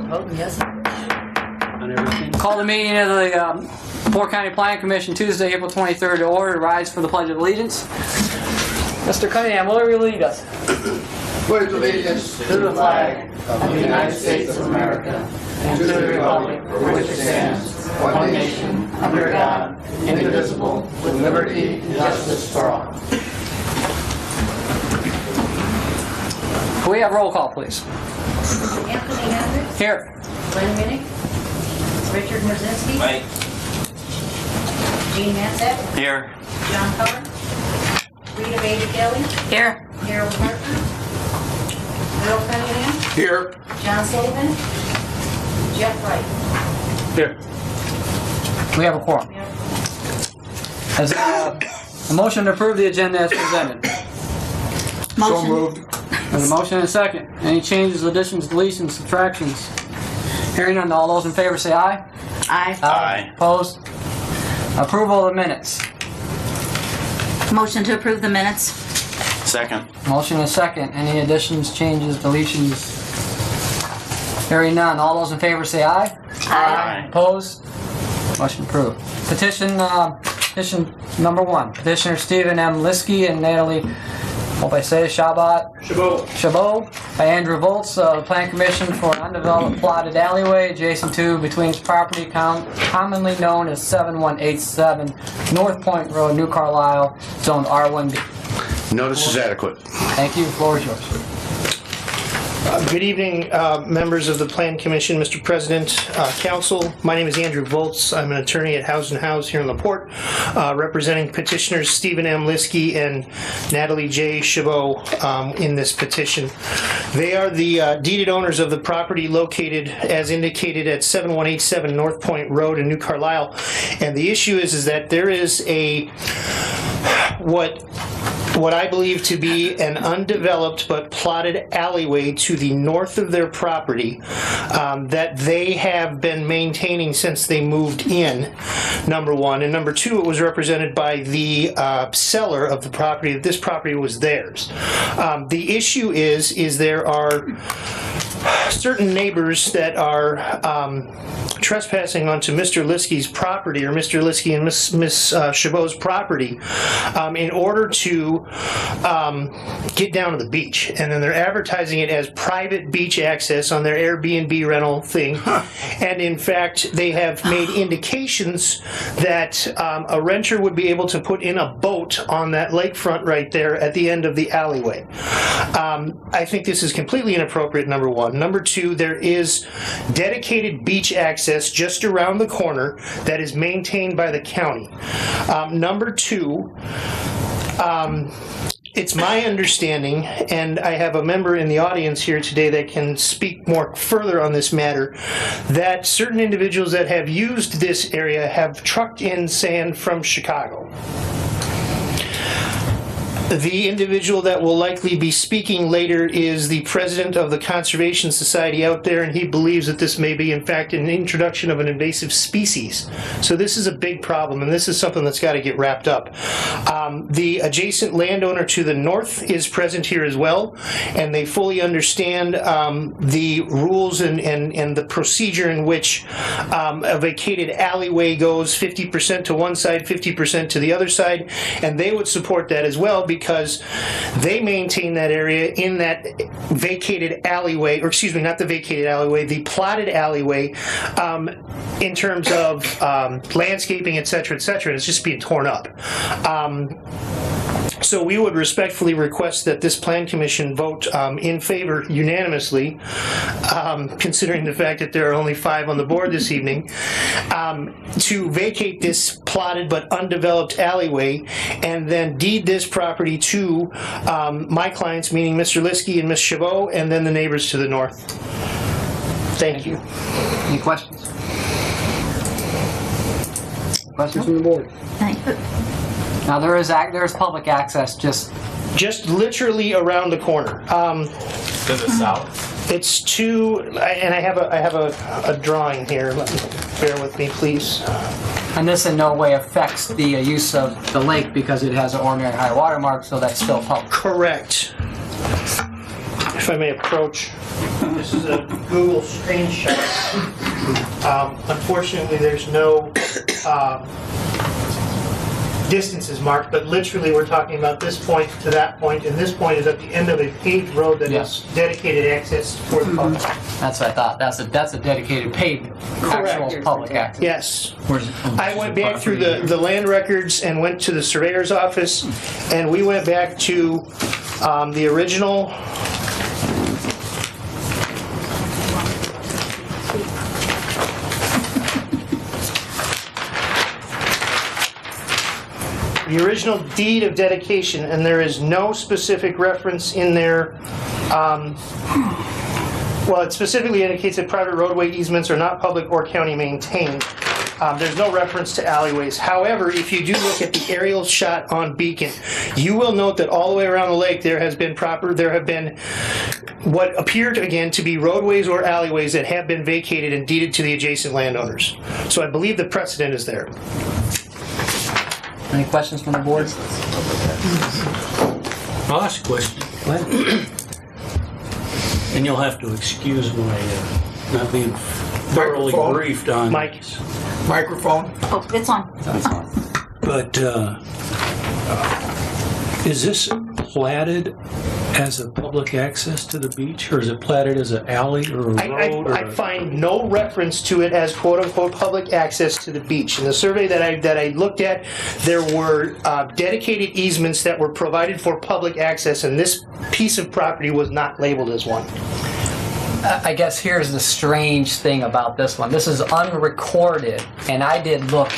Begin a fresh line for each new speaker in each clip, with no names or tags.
Voting yes.
On everything.
Call the meeting of the LaPorte County Plan Commission Tuesday, April 23rd to order. Rise for the Pledge of Allegiance. Mr. Cunningham, will you lead us?
Pledge allegiance to the flag of the United States of America and to the republic for which it stands, one nation, under God, indivisible, with liberty and justice for all.
Can we have roll call, please?
Anthony Hendricks.
Here.
Glenn Minnick. Richard Merzinski.
Right.
Gene Matzek.
Here.
John Cover. Rita Baby Kelly.
Here.
Harold Hartman. Earl Cunningham.
Here.
John Sullivan. Jeff Wright.
Here.
We have a quorum.
Yep.
As a motion to approve the agenda as presented.
So moved.
There's a motion and a second. Any changes, additions, deletions, subtractions? Hearing none, all those in favor say aye.
Aye.
Aye.
Opposed? Approval of the minutes.
Motion to approve the minutes.
Second.
Motion and a second. Any additions, changes, deletions? Hearing none, all those in favor say aye.
Aye.
Opposed? Motion approved. Petition number 1. Petitioner Stephen M. Liskey and Natalie, hope I say Chabot by Andrew Volz, Plan Commission for an undeveloped plotted alleyway adjacent to between property commonly known as 7187 North Point Road, New Carlisle, zoned R1B.
Notice is adequate.
Thank you. The floor is yours.
Good evening, members of the Plan Commission, Mr. President, Council. My name is Andrew Volz. I'm an attorney at House & House here in LaPorte, representing petitioners Stephen M. Liskey and Natalie J. Chabot in this petition. They are the deeded owners of the property located as indicated at 7187 North Point Road in New Carlisle. And the issue is that there is what I believe to be an undeveloped but plotted alleyway to the north of their property that they have been maintaining since they moved in, number one. And number two, it was represented by the seller of the property, that this property was theirs. The issue is there are certain neighbors that are trespassing onto Mr. Liskey's property, or Mr. Liskey and Miss Chabot's property, in order to get down to the beach. And then they're advertising it as private beach access on their Airbnb rental thing. And in fact, they have made indications that a renter would be able to put in a boat on that lakefront right there at the end of the alleyway. I think this is completely inappropriate, number one. Number two, there is dedicated beach access just around the corner that is maintained by the county. Number two, it's my understanding, and I have a member in the audience here today that can speak more further on this matter, that certain individuals that have used this area have trucked in sand from Chicago. The individual that will likely be speaking later is the president of the Conservation Society out there, and he believes that this may be, in fact, an introduction of an invasive species. So this is a big problem, and this is something that's got to get wrapped up. The adjacent landowner to the north is present here as well, and they fully understand the rules and the procedure in which a vacated alleyway goes 50% to one side, 50% to the other side, and they would support that as well, because they maintain that area in that vacated alleyway, or excuse me, not the vacated alleyway, the plotted alleyway, in terms of landscaping, et cetera, and it's just being torn up. So we would respectfully request that this Plan Commission vote in favor unanimously, considering the fact that there are only 5 on the board this evening, to vacate this plotted but undeveloped alleyway and then deed this property to my clients, meaning Mr. Liskey and Ms. Chabot, and then the neighbors to the north. Thank you.
Any questions? Questions from the board?
Thank you.
Now there's public access just
literally around the corner.
To the south.
It's and I have a drawing here. Bear with me, please.
And this in no way affects the use of the lake because it has an ordinary high water mark, so that's still public.
Correct. If I may approach. this is a Google screenshot. Unfortunately, there's no distances marked, but literally we're talking about this point to that point, and this point is at the end of a paved road that is dedicated access for the public.
That's what I thought. That's a dedicated paved actual public access.
Yes.
Where's
I went back through the land records and went to the surveyor's office, and we went back to the original. The original deed of dedication, and there is no specific reference in there. Well, it specifically indicates that private roadway easements are not public or county maintained. There's no reference to alleyways. However, if you do look at the aerial shot on Beacon, you will note that all the way around the lake there have been what appeared again to be roadways or alleyways that have been vacated and deeded to the adjacent landowners. So I believe the precedent is there.
Any questions from the board?
I'll ask a question. And you'll have to excuse my not being thoroughly
Microphone.
briefed on
Mike.
this.
Microphone.
Oh, it's on.
But is this platted as a public access to the beach, or is it platted as an alley or a road?
I find no reference to it as quote-unquote public access to the beach. In the survey that I looked at, there were dedicated easements that were provided for public access, and this piece of property was not labeled as one.
I guess here's the strange thing about this one. This is unrecorded, and I did look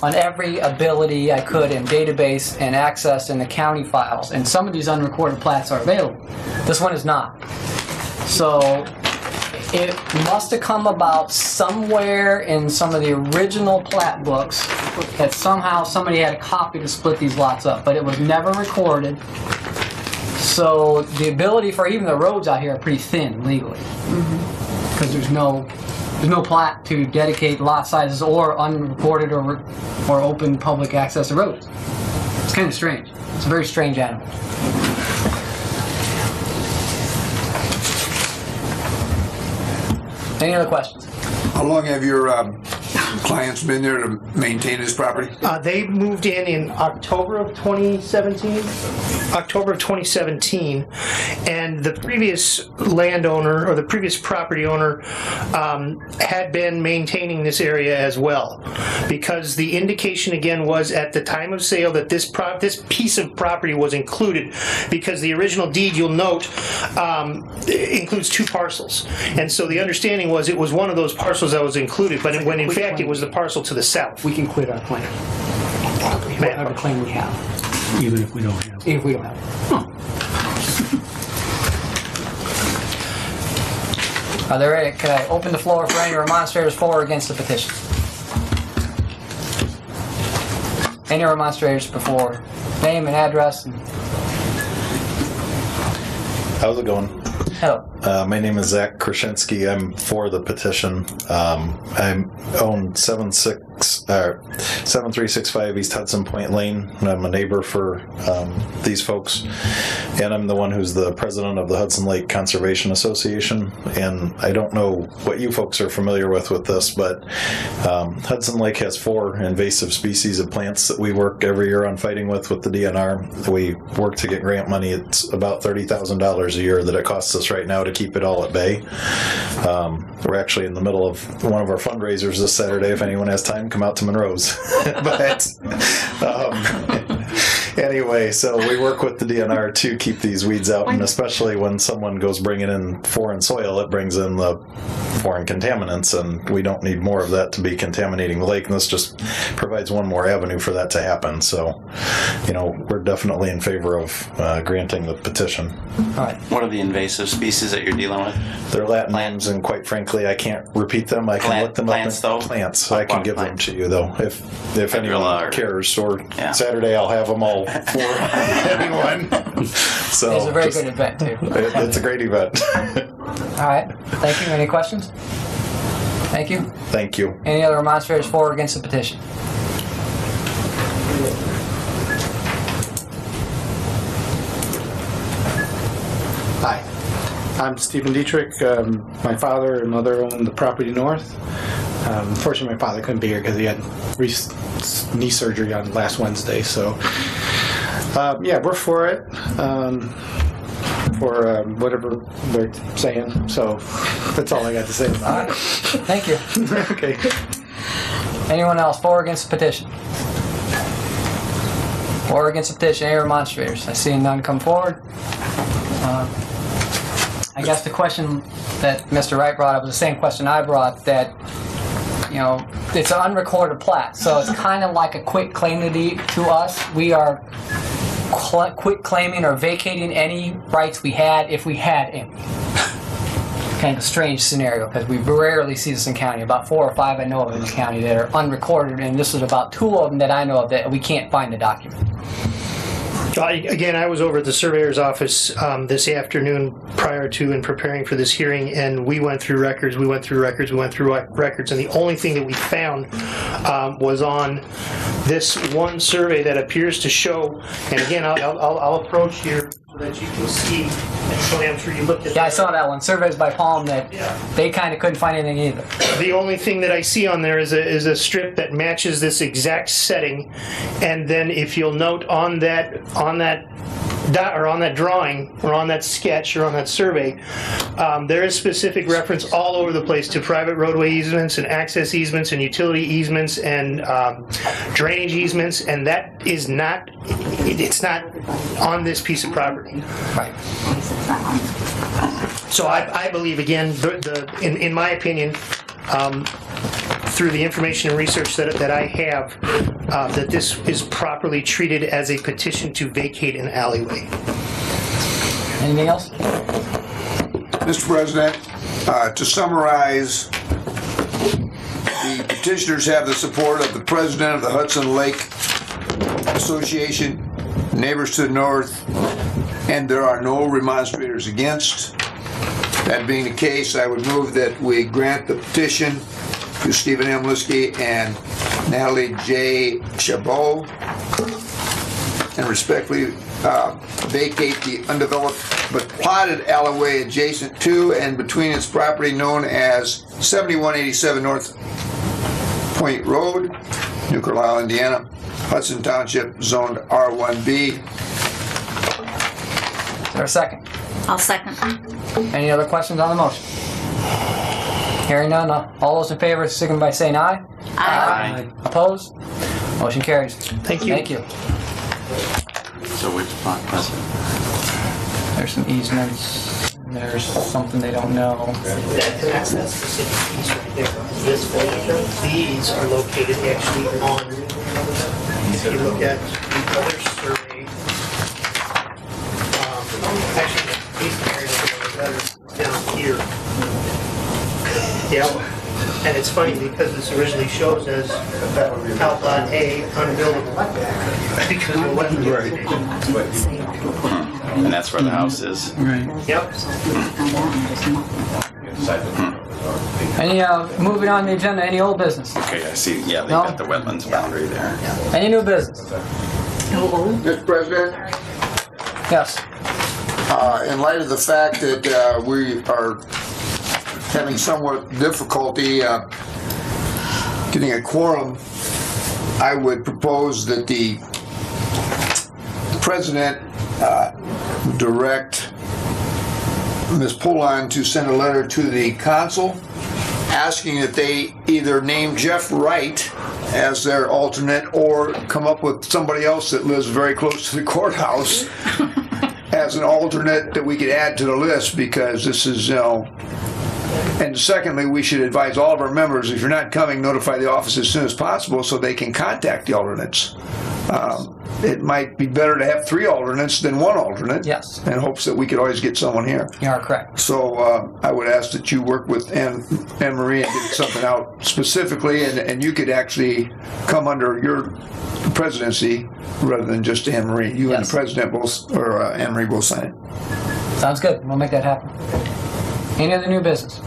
on every ability I could in database and access in the county files, and some of these unrecorded plats are available. This one is not. So it must have come about somewhere in some of the original plat books that somehow somebody had a copy to split these lots up, but it was never recorded. So the ability for even the roads out here are pretty thin legally, because there's no plat to dedicate lot sizes or unrecorded or open public access to roads. It's kind of strange. It's a very strange animal. Any other questions?
How long have your clients been there to maintain this property?
They moved in October of 2017. October of 2017, and the previous landowner or the previous property owner had been maintaining this area as well, because the indication again was at the time of sale that this piece of property was included, because the original deed, you'll note, includes two parcels, and so the understanding was it was one of those parcels that was included, but when in fact it was the parcel to the south.
We can quit our claim. Whatever claim we have.
Even if we don't have it.
If we don't have it. Are there any, can I open the floor for any remonstrators for or against the petition? Any remonstrators before? Name and address. And
How's it going?
hello.
My name is Zach Krasinski. I'm for the petition. I own 7365 East Hudson Point Lane, and I'm a neighbor for these folks. And I'm the one who's the president of the Hudson Lake Conservation Association. And I don't know what you folks are familiar with this, but Hudson Lake has 4 invasive species of plants that we work every year on fighting with the DNR. We work to get grant money. It's about $30,000 a year that it costs us right now to keep it all at bay. We're actually in the middle of one of our fundraisers this Saturday. If anyone has time, come out to Monroe's. But anyway, so we work with the DNR to keep these weeds out, and especially when someone goes bringing in foreign soil, it brings in the foreign contaminants, and we don't need more of that to be contaminating the lake, and this just provides one more avenue for that to happen. So, we're definitely in favor of granting the petition.
All right.
What are the invasive species that you're dealing with?
They're Latin names, and quite frankly, I can't repeat them. I can look them
plants,
up.
though?
Plants. I can give them to you, though, if anyone cares. Or Saturday, I'll have them all for anyone. So
It's a very good event, too.
It's a great event.
All right. Thank you. Any questions? Thank you.
Thank you.
Any other remonstrators for or against the petition?
Hi.
I'm Stephen Dietrich. My father and mother own the property north. Unfortunately, my father couldn't be here because he had knee surgery on last Wednesday. So, yeah, we're for it. For whatever they're saying. So that's all I got to say about it.
Thank you.
Okay.
Anyone else for or against the petition? For or against the petition, any remonstrators? I see none come forward. I guess the question that Mr. Wright brought up was the same question I brought, that, you know, it's an unrecorded plat, so it's kind of like a quick claim to deed to us. We are quit claiming or vacating any rights we had, if we had any. Kind of a strange scenario, because we rarely see this in county. About 4 or 5 I know of in the county that are unrecorded, and this is about 2 of them that I know of that we can't find the document.
Again, I was over at the surveyor's office this afternoon prior to and preparing for this hearing, and we went through records, and the only thing that we found was on this one survey that appears to show, and again, I'll approach here so that you can see, actually I'm sure you looked at
Yeah, I saw that one, surveys by Palm, that they kind of couldn't find anything either.
The only thing that I see on there is a strip that matches this exact setting, and then if you'll note on that drawing or on that sketch or on that survey, there is specific reference all over the place to private roadway easements and access easements and utility easements and drainage easements, and that is not, it's not on this piece of property.
Right.
So I believe, again, in my opinion, through the information and research that I have, that this is properly treated as a petition to vacate an alleyway.
Anything else?
Mr. President, to summarize, the petitioners have the support of the president of the Hudson Lake Association, neighbors to the north, and there are no remonstrators against. That being the case, I would move that we grant the petition to Stephen M. Liskey and Natalie J. Chabot, and respectfully vacate the undeveloped but plotted alleyway adjacent to and between its property known as 7187 North Point Road, New Carlisle, Indiana, Hudson Township, zoned R1B.
Is there a second?
I'll second.
Any other questions on the motion? Hearing none, all those in favor signify by saying aye.
Aye.
Opposed? Motion carries.
Thank you.
Thank you.
So which plot was it?
There's some easements. There's something they don't know.
That's the specific piece right there. This folder, these are located actually on, if you look at the other survey, actually, these areas are better down here. Yeah, and it's funny because this originally shows as outlot A unbuildable because of what.
Right.
And that's where the house is.
Right.
Yep.
Any, moving on the agenda, any old business?
Okay, I see. Yeah, they
No.
got the wetlands boundary there.
Any new business?
Mr. President,
Yes.
in light of the fact that we are having somewhat difficulty getting a quorum, I would propose that the president direct Ms. Poulin to send a letter to the council asking that they either name Jeff Wright as their alternate or come up with somebody else that lives very close to the courthouse as an alternate that we could add to the list, because this is, you know. And secondly, we should advise all of our members, if you're not coming, notify the office as soon as possible so they can contact the alternates. It might be better to have 3 alternates than 1 alternate.
Yes.
In hopes that we could always get someone here.
You are correct.
So I would ask that you work with Anne Marie and get something out specifically, and you could actually come under your presidency rather than just Anne Marie. You and the president both, or Anne Marie both sign it.
Sounds good. We'll make that happen. Any other new business?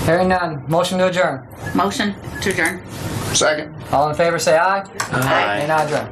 Hearing none. Motion to adjourn.
Motion to adjourn.
Second.
All in favor say aye.
Aye.
And adjourn.